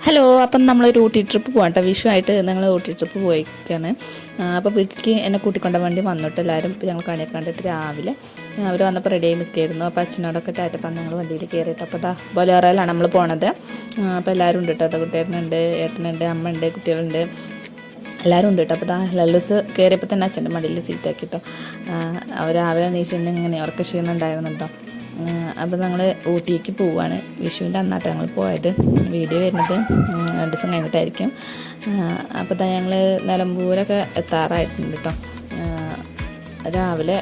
Hello, അപ്പം നമ്മളൊരു Ooty trip പോകാം കേട്ടോ. വിഷുവായിട്ട് ഞങ്ങൾ ഊട്ടി ട്രിപ്പ് പോയിക്കാണ്. അപ്പോൾ വീട്ടിലേക്ക് എന്നെ കൂട്ടിക്കൊണ്ട വേണ്ടി വന്നിട്ട് എല്ലാവരും ഞങ്ങൾ കണിയൊക്കെ കണ്ടിട്ട് രാവിലെ അവർ വന്നപ്പോൾ റെഡി ആയി നിൽക്കുകയായിരുന്നു. അപ്പോൾ അച്ഛനോടൊക്കെ ടാറ്റപ്പം ഞങ്ങൾ വണ്ടിയിൽ കയറിയിട്ട് അപ്പോൾ ബൊലേറോയിലാണ് നമ്മൾ പോണത്. അപ്പോൾ എല്ലാവരും ഉണ്ട് കേട്ടോ. കുട്ടികളുണ്ട്, ഏട്ടനുണ്ട്, അമ്മ ഉണ്ട്, കുട്ടികളുണ്ട്, എല്ലാവരും ഉണ്ട് കേട്ടോ. അപ്പോൾ ലല്ലൂസ് കയറിയപ്പോൾ തന്നെ അച്ഛൻ്റെ മടിയിൽ സീറ്റാക്കിട്ടോ. അവർ രാവിലെ എണീച്ചിട്ട് ഇങ്ങനെ ഉറക്ക ക്ഷീണം ഉണ്ടായിരുന്നുണ്ടോ. അപ്പോൾ ഞങ്ങൾ ഊട്ടിക്ക് പോവുകയാണ്. വിഷുവിൻ്റെ അന്നാട്ടോ ഞങ്ങൾ പോയത്. വീഡിയോ വരുന്നത് 2 ദിവസം കഴിഞ്ഞിട്ടായിരിക്കും. അപ്പോൾ ഞങ്ങൾ നിലമ്പൂരൊക്കെ എത്താറായിട്ടുണ്ട് കേട്ടോ. രാവിലെ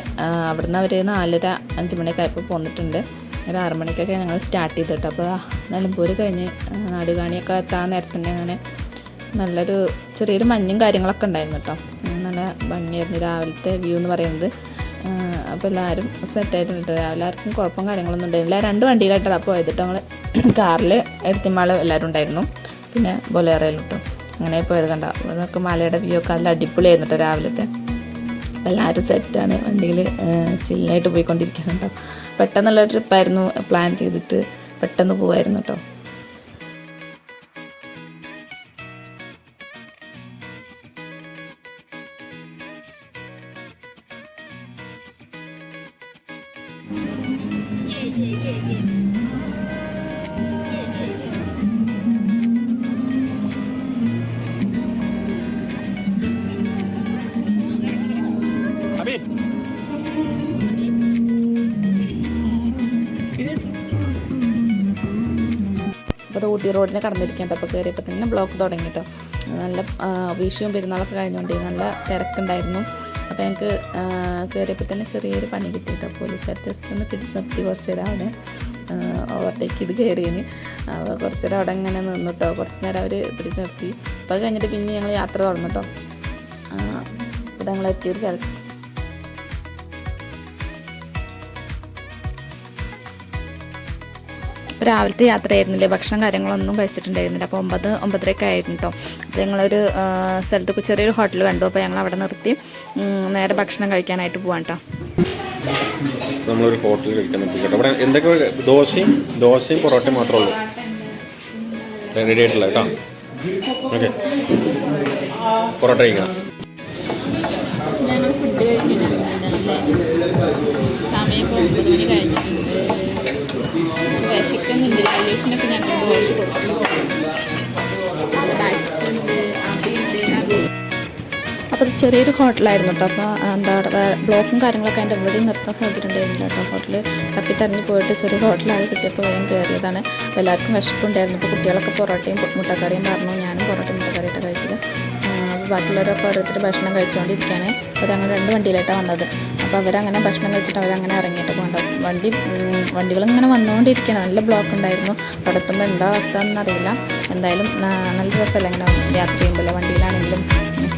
അവിടുന്ന് അവർ 4:30-5 മണിയൊക്കെ ആയപ്പോൾ പോന്നിട്ടുണ്ട്. ഒരു 6 മണിക്കൊക്കെ ഞങ്ങൾ സ്റ്റാർട്ട് ചെയ്തിട്ടോ. അപ്പോൾ നിലമ്പൂർ കഴിഞ്ഞ് നാടുകാണിയൊക്കെ എത്താൻ നേരത്തന്നെ അങ്ങനെ നല്ലൊരു ചെറിയൊരു മഞ്ഞും കാര്യങ്ങളൊക്കെ ഉണ്ടായിരുന്നു കേട്ടോ. നല്ല ഭംഗിയായിരുന്നു രാവിലത്തെ വ്യൂ എന്ന് പറയുന്നത്. അപ്പോൾ എല്ലാവരും സെറ്റായിട്ടുണ്ട്. രാവിലെ ആർക്കും കുഴപ്പം കാര്യങ്ങളൊന്നും ഉണ്ടായിരുന്നില്ല. 2 വണ്ടിയിലായിട്ടാണ് പോയത് കേട്ടോ. ഞങ്ങൾ കാറിൽ എടുത്തിമാൾ എല്ലാവരും ഉണ്ടായിരുന്നു, പിന്നെ ബൊലേറോയിൽ കേട്ടോ. അങ്ങനെ പോയത് കണ്ടോ. അതൊക്കെ മലയുടെ വ്യൂ ഒക്കെ നല്ല അടിപൊളിയായിരുന്നു കേട്ടോ രാവിലത്തെ. അപ്പോൾ എല്ലാവരും സെറ്റാണ്, വണ്ടിയിൽ ചില്ലായിട്ട് പോയിക്കൊണ്ടിരിക്കുന്നുണ്ടോ. പെട്ടെന്നുള്ള ട്രിപ്പായിരുന്നു, പ്ലാൻ ചെയ്തിട്ട് പെട്ടെന്ന് പോവായിരുന്നു കേട്ടോ. അപ്പോൾ ഊട്ടി റോഡിനെ കടന്നിരിക്കേണ്ട. അപ്പോൾ കയറിയപ്പോൾ തന്നെ ബ്ലോക്ക് തുടങ്ങിയിട്ടോ. നല്ല വിഷുവും പെരുന്നാളൊക്കെ കഴിഞ്ഞുകൊണ്ട് നല്ല തിരക്കുണ്ടായിരുന്നു. അപ്പോൾ ഞങ്ങൾക്ക് കയറിയപ്പോൾ തന്നെ ചെറിയൊരു പണി കിട്ടിയിട്ടോ. പോലീസുകാർ ജസ്റ്റ് ഒന്ന് പിടിച്ച് നിർത്തി കുറച്ച് നേരം അവിടെ ഓവർടേക്ക് ചെയ്ത് കയറിയതിന്. അപ്പോൾ കുറച്ച് നേരം അവിടെ ഇങ്ങനെ നിന്നിട്ടോ. കുറച്ച് നേരം അവർ പിടിച്ച് നിർത്തി. അപ്പോൾ അത് കഴിഞ്ഞിട്ട് പിന്നെ ഞങ്ങൾ യാത്ര തുറന്നിട്ടോ. അപ്പോൾ ഞങ്ങൾ എത്തിയൊരു സ്ഥലത്ത് രാവിലത്തെ യാത്രയായിരുന്നില്ലേ, ഭക്ഷണം കാര്യങ്ങളൊന്നും കഴിച്ചിട്ടുണ്ടായിരുന്നില്ല. അപ്പോൾ 9-9:30 ആയിരുന്നു കേട്ടോ. അപ്പോൾ ഞങ്ങളൊരു സ്ഥലത്ത് ചെറിയൊരു ഹോട്ടൽ കണ്ടു. അപ്പോൾ ഞങ്ങൾ അവിടെ നിർത്തി നേരെ ഭക്ഷണം കഴിക്കാനായിട്ട് പോകാം കേട്ടോ. നമ്മളൊരു ഹോട്ടലിൽ കഴിക്കാൻ നിർത്തി കേട്ടോ. അവിടെ എന്തൊക്കെ ദോശയും പൊറോട്ടയും മാത്രമേ ഉള്ളൂ, റെഡി ആയിട്ടില്ല കേട്ടോ. ഓക്കെ, പൊറോട്ട കഴിക്കണം. ഞങ്ങൾ ഫുഡ് കഴിക്കാനല്ലേ, സമയം ഇപ്പോൾ 9 മണി കഴിഞ്ഞിട്ടുണ്ട്. വിശക്കുന്നുണ്ട്. കല്ലേഷിനൊക്കെ ഞങ്ങൾ ദോശ കൊടുക്കും. അപ്പോൾ ചെറിയൊരു ഹോട്ടലായിരുന്നു കേട്ടോ. അപ്പോൾ എന്താ പറയുക, ബ്ലോക്കും കാര്യങ്ങളൊക്കെ അതിൻ്റെ എവിടെയും നിർത്താൻ സൗകര്യം ഉണ്ടായിരുന്നില്ല കേട്ടോ. ഹോട്ടൽ തപ്പിത്തറിഞ്ഞ് പോയിട്ട് ചെറിയ ഹോട്ടലായി കിട്ടിയപ്പോൾ വേഗം കയറിയതാണ്. അപ്പോൾ എല്ലാവർക്കും വിശപ്പുണ്ടായിരുന്നു. ഇപ്പോൾ കുട്ടികളൊക്കെ പൊറോട്ടയും മുട്ടക്കറിയും പറഞ്ഞു. ഞാനും പൊറോട്ടയും മുട്ടക്കറിയിട്ടാണ് കഴിച്ചത്. അപ്പോൾ ബാക്കിയുള്ളവരൊക്കെ ഓരോരുത്തർ ഭക്ഷണം കഴിച്ചുകൊണ്ടിരിക്കുകയാണ്. അപ്പോൾ ഞങ്ങൾ 2 വണ്ടിയിലായിട്ടാണ് വന്നത്. അപ്പോൾ അവരങ്ങനെ ഭക്ഷണം കഴിച്ചിട്ട് അവരങ്ങനെ ഇറങ്ങിയിട്ട് പോകണ്ട. വണ്ടികളിങ്ങനെ വന്നുകൊണ്ടിരിക്കുകയാണ്. നല്ല ബ്ലോക്ക് ഉണ്ടായിരുന്നു. അവിടെ എത്തുമ്പോൾ എന്താ അവസ്ഥ എന്നറിയില്ല. എന്തായാലും നല്ല രസമല്ല ഇങ്ങനെ യാത്ര ചെയ്യുമ്പോൾ, വണ്ടിയിലാണെങ്കിലും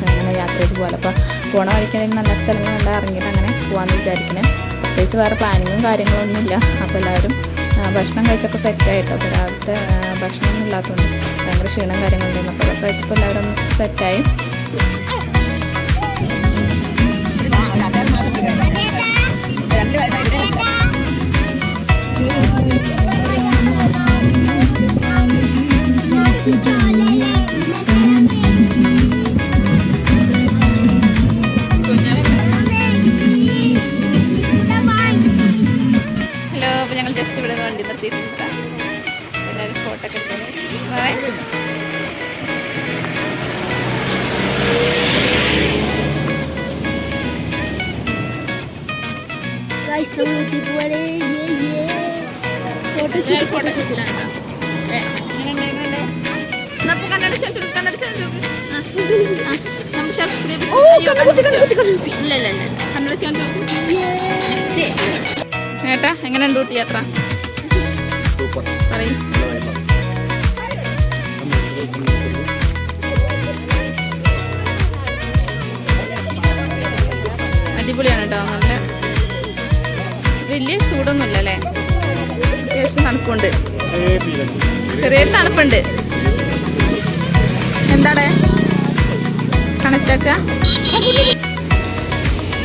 അങ്ങനെ യാത്ര ചെയ്ത് പോകാം. അപ്പോൾ പോണ വഴിക്കാണെങ്കിൽ നല്ല സ്ഥലങ്ങൾ കണ്ടാൽ ഇറങ്ങിയിട്ട് അങ്ങനെ പോകാമെന്ന് വിചാരിക്കുന്നത്. പ്രത്യേകിച്ച് വേറെ പ്ലാനിങ്ങും കാര്യങ്ങളൊന്നുമില്ല. അപ്പോൾ എല്ലാവരും ഭക്ഷണം കഴിച്ചപ്പോൾ സെറ്റായിട്ടോ. അപ്പോൾ രാവിലത്തെ ഭക്ഷണമൊന്നും ഇല്ലാത്തതുകൊണ്ട് ഭയങ്കര ക്ഷീണം കാര്യങ്ങളുണ്ടായിരുന്നു. അപ്പോൾ അതൊക്കെ കഴിച്ചപ്പോൾ എല്ലാവരും ഒന്ന് സെറ്റായി. ഹലോ, അപ്പോൾ ഞങ്ങൾ ജസ്റ്റ് ഇവിടെ നിന്ന് വണ്ടി നിർത്തിയിട്ടുണ്ട്. എല്ലാവരും ഫോട്ടോ ഒക്കെ എടുക്കുന്നത്. ഫോട്ടോഷൂട്ടിലാണ് ഏട്ടാ. എങ്ങനെയുണ്ട് ഊട്ടി യാത്ര? പറയും. അടിപൊളിയാണ് കേട്ടോ. നല്ല വലിയ ചൂടൊന്നുമില്ല അല്ലേ, അത്യാവശ്യം തണുപ്പുണ്ട്, ചെറിയൊരു തണുപ്പുണ്ട്. എന്താണ് കണക്റ്റാക്കുക?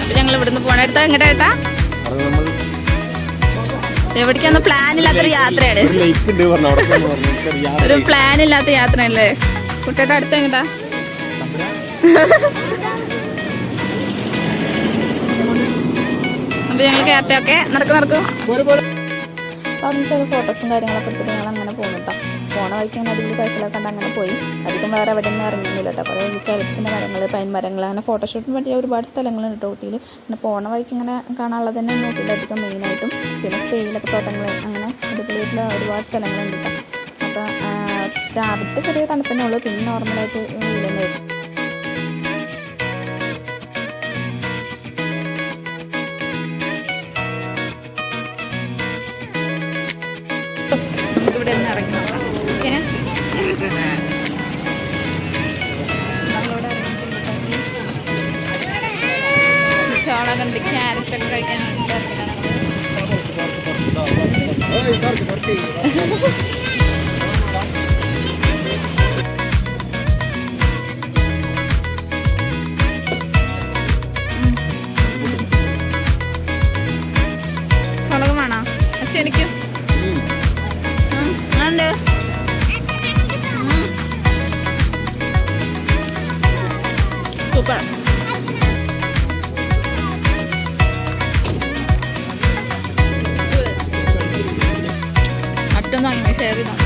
അപ്പോൾ ഞങ്ങൾ ഇവിടുന്ന് പോകണ എടുത്താൽ എങ്ങോട്ടാ ഏട്ടാ? എവിടേക്കൊന്നും പ്ലാൻ ഇല്ലാത്തൊരു യാത്രയാണ്. ഒരു പ്ലാൻ ഇല്ലാത്ത യാത്രയല്ലേ. കുട്ടിയുടെ അടുത്ത് എങ്ങട്ടാ? അപ്പൊ ഞങ്ങൾ കയറട്ടെ. ഓക്കെ, നടക്കൂ. അവിടെ ചില ഫോട്ടോസും കാര്യങ്ങളൊക്കെ എടുത്തിട്ട് ഞങ്ങൾ അങ്ങനെ പോകുന്നു കേട്ടോ. പോണ വഴിക്ക് അങ്ങനെ അടിപൊളി കാഴ്ചകളൊക്കെ കണ്ട് അങ്ങനെ പോയി. അധികം വേറെ എവിടെ നിന്ന് ഇറങ്ങുന്നില്ല കേട്ടോ. കുറേ കാലിപ്സിൻ്റെ മരങ്ങൾ, പൈൻ മരങ്ങൾ, അങ്ങനെ ഫോട്ടോഷൂട്ടിന് പറ്റിയ ഒരുപാട് സ്ഥലങ്ങളുണ്ട് കേട്ടോ ഊട്ടിയിൽ. പിന്നെ പോണ വഴിക്ക് ഇങ്ങനെ കാണാനുള്ളത് തന്നെ ഊട്ടിയിലധികം മെയിനായിട്ടും. പിന്നെ തേയിലൊക്കെ തോട്ടങ്ങൾ, അങ്ങനെ അടിപൊളിയായിട്ടുള്ള ഒരുപാട് സ്ഥലങ്ങളുണ്ട് കേട്ടോ. അപ്പോൾ രാവിലത്തെ ചെറിയ തണുപ്പന്നെ ഉള്ളൂ, പിന്നെ നോർമലായിട്ട് വെയിലന്നെ. നമുക്കിവിടെ നിന്ന് ഇറങ്ങി നോക്കാം. ഓക്കെ, നമ്മളിവിടെ ഇറങ്ങിയിട്ടുണ്ട്. ചോള കണ്ട് ക്യാരറ്റൊക്കെ കഴിക്കാൻ വേണ്ടിയിട്ടാണ്. ചോളകം വേണോ അച്ഛൻ? എനിക്കും ഉണ്ട്. സൂപ്പർ. മറ്റൊന്നും അങ്ങനെ ഷെയർ ചെയ്താൽ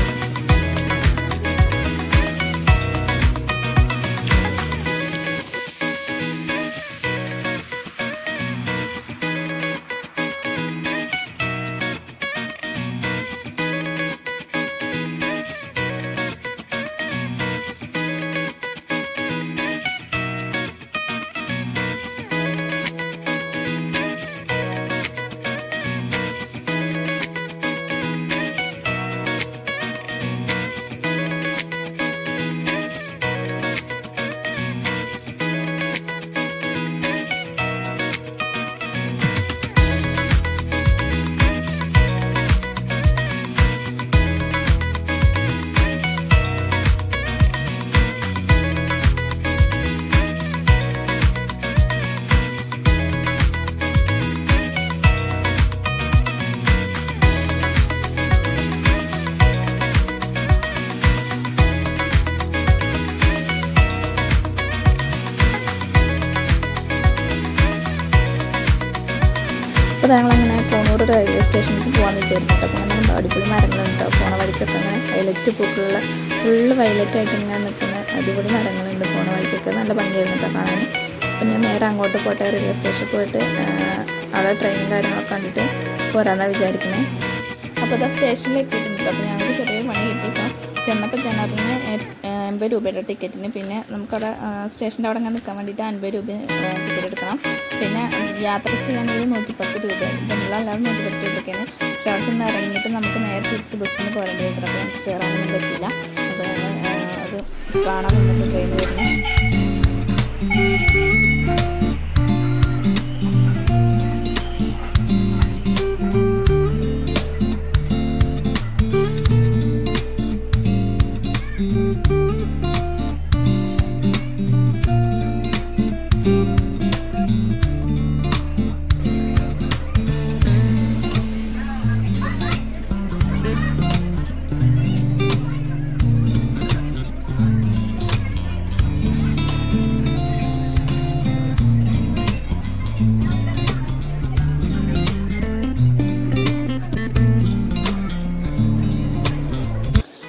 അപ്പോൾ ഞങ്ങളങ്ങനെ കോണൂർ റെയിൽവേ സ്റ്റേഷനിലേക്ക് പോകാമെന്ന് വിചാരിച്ചിട്ട്. അപ്പോൾ അങ്ങനെ അടിപൊളി മരങ്ങളുണ്ട് പോണ വഴിക്കൊക്കെ. അങ്ങനെ വയലറ്റ് പൂക്കളുള്ള ഫുള്ള് വയലറ്റായിട്ട് ഇങ്ങനെ നിൽക്കുന്ന അടിപൊളി മരങ്ങളുണ്ട് പോണ വഴിക്കൊക്കെ. നല്ല ഭംഗിയായിരുന്നു കേട്ടോ കാണാൻ. അപ്പം ഞാൻ നേരെ അങ്ങോട്ട് പോട്ടെ, റെയിൽവേ സ്റ്റേഷനിൽ പോയിട്ട് അവിടെ ട്രെയിനും കാര്യങ്ങളൊക്കെ കണ്ടിട്ട് പോരാന്നാണ് വിചാരിക്കുന്നത്. അപ്പോൾ അത് സ്റ്റേഷനിൽ എത്തിയിട്ടുണ്ട്. അപ്പോൾ ഞങ്ങൾക്ക് ചെറിയൊരു പണി കിട്ടിയപ്പോൾ ചെന്നപ്പോൾ ജനറലിന് 80 രൂപയുടെ ടിക്കറ്റിന്. പിന്നെ നമുക്കവിടെ സ്റ്റേഷൻ്റെ അവിടെ അങ്ങനെ നിൽക്കാൻ വേണ്ടിയിട്ട് 50 രൂപ ടിക്കറ്റ് എടുക്കണം. പിന്നെ യാത്ര ചെയ്യാണെങ്കിൽ 110 രൂപ. ജനറലല്ലാതെ 110 രൂപയ്ക്കാണ്. പക്ഷെ അവിടെ ചെന്ന് ഇറങ്ങിയിട്ട് നമുക്ക് നേരെ തിരിച്ച് ബസ്സിന് പോരേണ്ടി വരും. അപ്പോൾ ഞങ്ങൾക്ക് കയറാനൊന്നും പറ്റില്ല. അപ്പോൾ ഞങ്ങൾ അത് കാണാൻ നിന്നിട്ട് ട്രെയിൻ വരുന്നു.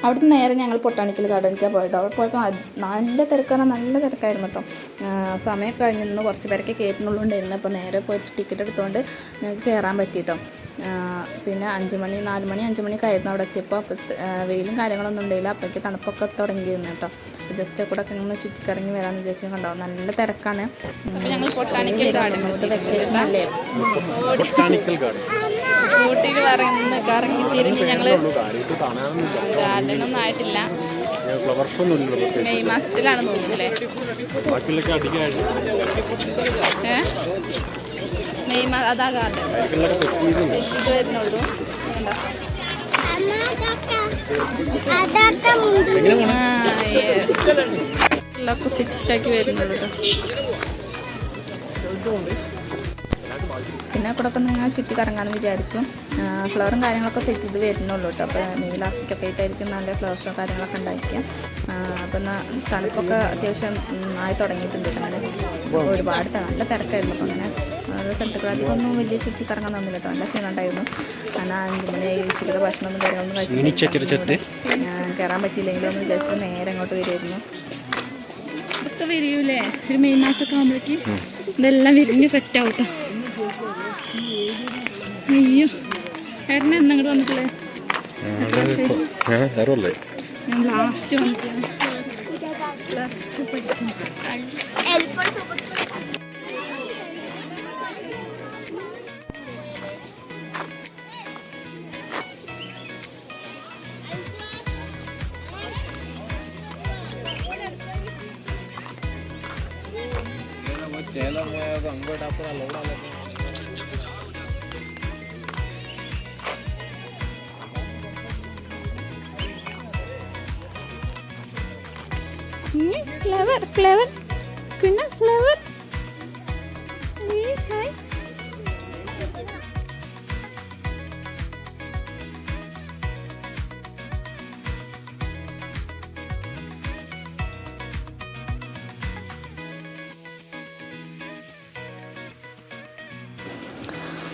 അവിടുന്ന് നേരെ ഞങ്ങൾ പൊട്ടാണിക്കൽ ഗാർഡനിലേക്കാണ് പോയത്. അവിടെ പോയപ്പോൾ നല്ല തിരക്കായിരുന്നു കേട്ടോ. സമയം കഴിഞ്ഞിരുന്നു, കുറച്ച് പേരൊക്കെ കയറ്റുന്നുള്ളുണ്ടായിരുന്നു. അപ്പോൾ നേരെ പോയിട്ട് ടിക്കറ്റ് എടുത്തുകൊണ്ട് ഞങ്ങൾക്ക് കയറാൻ പറ്റിയിട്ടോ. പിന്നെ 5 മണി കഴിഞ്ഞു അവിടെ എത്തിയപ്പോൾ. അപ്പോൾ വെയിലും കാര്യങ്ങളൊന്നും ഉണ്ടായില്ല. അപ്പോഴേക്ക് തണുപ്പൊക്കെ തുടങ്ങിയിരുന്നു കേട്ടോ. അപ്പോൾ ജസ്റ്റ് കൂടെ ഒക്കെ ഇങ്ങനെ ചുറ്റിക്കറങ്ങി വരാമെന്ന് വിചാരിച്ചു കണ്ടോ. നല്ല തിരക്കാണ്. അപ്പോൾ ഞങ്ങൾ പൊട്ടാണിക്കൽ ഗാർഡൻ വെക്കേഷൻ അല്ലേ, ഊട്ടിയിൽ പറയുന്ന കറങ്ങി തിരിഞ്ഞ് ഞങ്ങൾ ഗാർഡനൊന്നും ആയിട്ടില്ല. മെയ് മാസത്തിലാണ് തോന്നുന്നല്ലേ. മെയ് മാസം അതാ ഗാർഡൻ ഇത് വരുന്നുള്ളൂ. എല്ലാം സെറ്റാക്കി വരുന്നുള്ളൂ. പിന്നെ കൂടെ ഒക്കെ നിങ്ങൾ ചുറ്റി കറങ്ങാമെന്ന് വിചാരിച്ചു. ഫ്ലവറും കാര്യങ്ങളൊക്കെ സെറ്റ് ചെയ്ത് വരുന്നുള്ളൂ കേട്ടോ. അപ്പോൾ മെയ് ലാസ്റ്റിക്കൊക്കെ ആയിട്ടായിരിക്കും നല്ല ഫ്ലവർ ഷോ കാര്യങ്ങളൊക്കെ ഉണ്ടായിരിക്കുക. അപ്പം തണുപ്പൊക്കെ അത്യാവശ്യം ആയി തുടങ്ങിയിട്ടുണ്ട്. അങ്ങനെ ഒരുപാട് നല്ല തിരക്കായിരുന്നു. അപ്പോൾ അങ്ങനെ ഓരോ സ്ഥലത്ത് അധികം ഒന്നും വലിയ ചുറ്റി കറങ്ങാൻ തന്നില്ല കേട്ടോ. നല്ല ക്ഷീണമുണ്ടായിരുന്നു. കാരണം 5 മണി ഉച്ചയ്ക്കത്തെ ഭക്ഷണമൊന്നും കാര്യങ്ങളൊന്നും കഴിച്ചിട്ട് കയറാൻ പറ്റിയില്ലെങ്കിലും ഒന്ന് വിചാരിച്ചിട്ട് നേരെ അങ്ങോട്ട് വരുമായിരുന്നു. ഒക്കെ വരില്ലേ ഒരു മെയ് മാസമൊക്കെ ആകുമ്പോഴേക്ക് ഇതെല്ലാം വിരിഞ്ഞ് സെറ്റാവട്ടോ. അയ്യോ ഏട്ടനെ എന്നാ അങ്ങോട്ട് വന്നിട്ടില്ലേ? ഞാൻ ലാസ്റ്റ് വന്നിട്ടില്ല. ഫ്ലവർ ഫ്ലവർ പിന്നെ ഫ്ലവർ ഹായ്.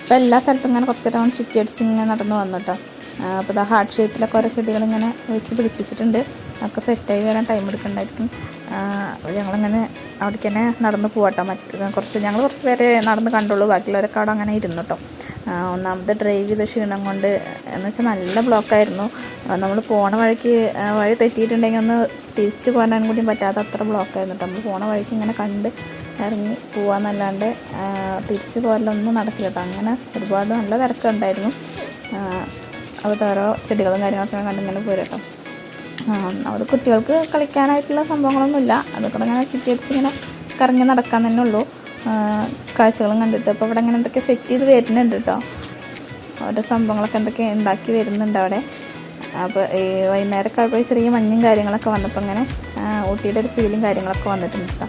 അപ്പോൾ എല്ലാ സ്ഥലത്തും ഇങ്ങനെ കുറച്ച് നേരം ചുറ്റി അടിച്ച് ഇങ്ങനെ നടന്ന് വന്നു കേട്ടോ. അപ്പോൾ ഇത് ഹാർട്ട് ഷേപ്പിലൊക്കെ ഓരോ ചെടികൾ ഇങ്ങനെ വെച്ച് പിടിപ്പിച്ചിട്ടുണ്ട്. അതൊക്കെ സെറ്റായി വരാൻ ടൈം എടുക്കുന്നുണ്ടായിരിക്കും. അപ്പോൾ ഞങ്ങളിങ്ങനെ അവിടേക്ക് തന്നെ നടന്ന് പോകട്ടോ. ഞങ്ങൾ കുറച്ച് പേരെ നടന്ന് കണ്ടുള്ളൂ. ബാക്കിയുള്ളവരൊക്കെ അവിടെ അങ്ങനെ ഇരുന്നു കേട്ടോ. ഒന്നാമത് ഡ്രൈവ് ചെയ്ത ക്ഷീണം കൊണ്ട് എന്ന് വെച്ചാൽ നല്ല ബ്ലോക്കായിരുന്നു. നമ്മൾ പോണ വഴിക്ക് വഴി തെറ്റിയിട്ടുണ്ടെങ്കിൽ ഒന്ന് തിരിച്ച് പോകാനും കൂടി പറ്റാത്ത അത്ര ബ്ലോക്കായിരുന്നു കേട്ടോ. നമ്മൾ പോണ വഴിക്ക് ഇങ്ങനെ കണ്ട് ഇറങ്ങി പോകാമെന്നല്ലാണ്ട് തിരിച്ച് പോകാനൊന്നും നടക്കില്ല കേട്ടോ. അങ്ങനെ ഒരുപാട് നല്ല തിരക്കുണ്ടായിരുന്നു. അത് ഓരോ ചെടികളും കാര്യങ്ങളൊക്കെ കണ്ടിങ്ങനെ പോരും കേട്ടോ. അത് കുട്ടികൾക്ക് കളിക്കാനായിട്ടുള്ള സംഭവങ്ങളൊന്നുമില്ല. അതൊക്കെ ഇങ്ങനെ ചുറ്റിയടിച്ച് ഇങ്ങനെ കറങ്ങി നടക്കാൻ തന്നെ ഉള്ളൂ. കാഴ്ചകളും കണ്ടിട്ട് അപ്പോൾ ഇവിടെ ഇങ്ങനെ എന്തൊക്കെ സെറ്റ് ചെയ്ത് വരുന്നുണ്ട് കേട്ടോ. ഓരോ സംഭവങ്ങളൊക്കെ എന്തൊക്കെ ഉണ്ടാക്കി വരുന്നുണ്ട് അവിടെ. അപ്പോൾ ഈ വൈകുന്നേരമൊക്കെ ആയപ്പോൾ ചെറിയ മഞ്ഞും കാര്യങ്ങളൊക്കെ വന്നപ്പോൾ ഇങ്ങനെ ഊട്ടിയുടെ ഒരു ഫീലും കാര്യങ്ങളൊക്കെ വന്നിട്ടുണ്ട് കേട്ടോ.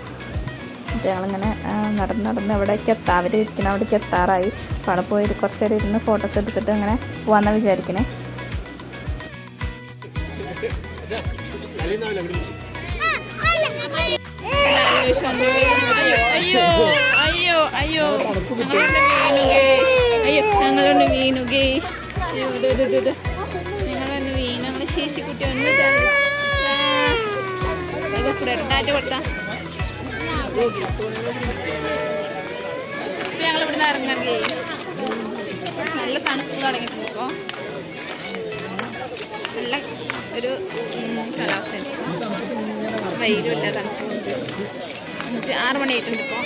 അപ്പോൾ ഞങ്ങളിങ്ങനെ നടന്ന് എവിടേക്ക് എത്താം, അവർ ഇരിക്കണം അവിടേക്ക് എത്താറായി. അപ്പോൾ അവിടെ പോയി കുറച്ച് നേരം ഇരുന്ന് ഫോട്ടോസ് എടുത്തിട്ട് അങ്ങനെ പോകാമെന്നാണ് വിചാരിക്കണേ. അയ്യോ അയ്യോ അയ്യോ ഞങ്ങളൊന്ന് വീണു ഗേഷ്. ഞങ്ങളൊന്ന് വീണു. ഞങ്ങൾ ശേഷിക്കുട്ടി ഒന്ന് ടാറ്റ കൊടുത്താ. ഞങ്ങളിവിടുന്ന് ഇറങ്ങാൻ ഗേഷ്. നല്ല തണുപ്പ് തുടങ്ങിയിട്ടുണ്ട്. ഇപ്പോൾ നല്ല ഒരു കാലാവസ്ഥയുണ്ട്. വെയിലുമില്ല, തണുപ്പുണ്ട്. 6 മണിയായിട്ടുണ്ട്. ഇപ്പോൾ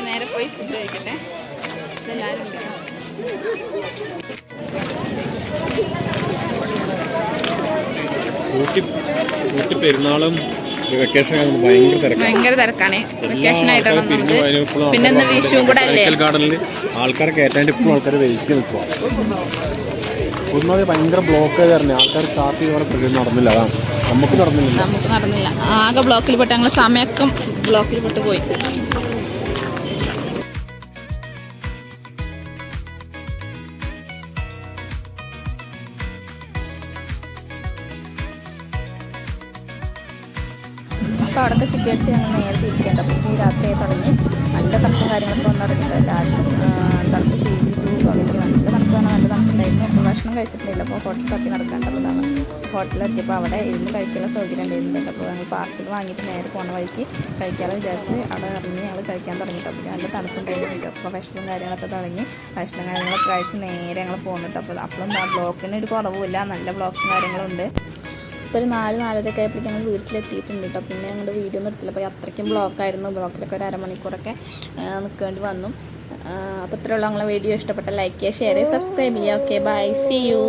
നേരെ പോയി ഫുഡ് കഴിക്കട്ടെ. ഇതെല്ലാവരും ഉണ്ട്. ഊട്ടി പെരുന്നാളും വെക്കേഷൻ ഭയങ്കര തിരക്കാണ്. വെക്കേഷൻ ആയിട്ടാണ് പിന്നെ ഇന്ന് വിഷുവും കൂടെ അല്ലേ. ഗാർഡനിൽ ആൾക്കാരെ കയറ്റാണ്ട് ഇപ്പോഴും ആൾക്കാർ വെയിറ്റ് നിൽക്കുക. ഒന്നാമത് ഭയങ്കര ബ്ലോക്ക് ആയിരുന്നു. ആൾക്കാർ സ്റ്റാർട്ട് ചെയ്ത് നടന്നില്ല. അതാണ് നമുക്ക് നടന്നില്ല. ആകെ ബ്ലോക്കിൽ പെട്ട് ഞങ്ങൾ സമയമൊക്കെ ബ്ലോക്കിൽ പെട്ട് പോയി. അപ്പോൾ അവിടെ ചുറ്റിയടിച്ച് ഞങ്ങൾ നേരെ തിരിക്കേണ്ട. അപ്പോൾ ഈ രാത്രിയായി തുടങ്ങി. നല്ല തണുപ്പും കാര്യങ്ങളൊക്കെ വന്നു തുടങ്ങിയിട്ട് എല്ലാവരും തണുപ്പ് ചെയ്തു. അവർക്ക് നല്ല തണുപ്പാണ്, നല്ല തണുപ്പുണ്ടായിരുന്നു. അപ്പോൾ ഭക്ഷണം കഴിച്ചിട്ടില്ല. അപ്പോൾ ഹോട്ടൽ തപ്പി നടക്കേണ്ടതാണ്. ഹോട്ടലെത്തിയപ്പോൾ അവിടെ ഇരുന്ന് കഴിക്കാനുള്ള സൗകര്യം ഉണ്ടായിരുന്നുണ്ട്. അപ്പോൾ ഞങ്ങൾ പാർസൽ വാങ്ങിയിട്ട് നേരെ പോണ വഴിക്ക് കഴിക്കാമെന്ന് വിചാരിച്ച് അവിടെ ഇറങ്ങി ഞങ്ങൾ കഴിക്കാൻ തുടങ്ങിയിട്ട്. അപ്പോൾ നല്ല തണുപ്പുണ്ടായിരുന്നു. അപ്പോൾ ഭക്ഷണം കാര്യങ്ങളൊക്കെ തുടങ്ങി. ഭക്ഷണം കാര്യങ്ങളൊക്കെ കഴിച്ച് നേരെ ഞങ്ങൾ പോകുന്നുണ്ട്. അപ്പോൾ അപ്പോഴും ബ്ലോക്കിന് ഒരു കുറവുമില്ല, നല്ല ബ്ലോക്കും കാര്യങ്ങളുണ്ട്. ഇപ്പോൾ ഒരു 4-4:30 ആയപ്പോഴേക്കും ഞങ്ങൾ വീട്ടിലെത്തിയിട്ടുണ്ട് കേട്ടോ. പിന്നെ ഞങ്ങളുടെ വീഡിയോ ഒന്നും എടുത്തില്ല. അപ്പോൾ അത്രയ്ക്കും ബ്ലോക്കായിരുന്നു. ബ്ലോക്കിലൊക്കെ ഒരു അരമണിക്കൂറൊക്കെ നിൽക്കേണ്ടി വന്നു. അപ്പോൾ ഇത്രയുള്ള ഞങ്ങളെ വീഡിയോ ഇഷ്ടപ്പെട്ട ലൈക്ക് ചെയ്യുക, ഷെയർ ചെയ്യുക, സബ്സ്ക്രൈബ് ചെയ്യുക. Okay, bye, see U.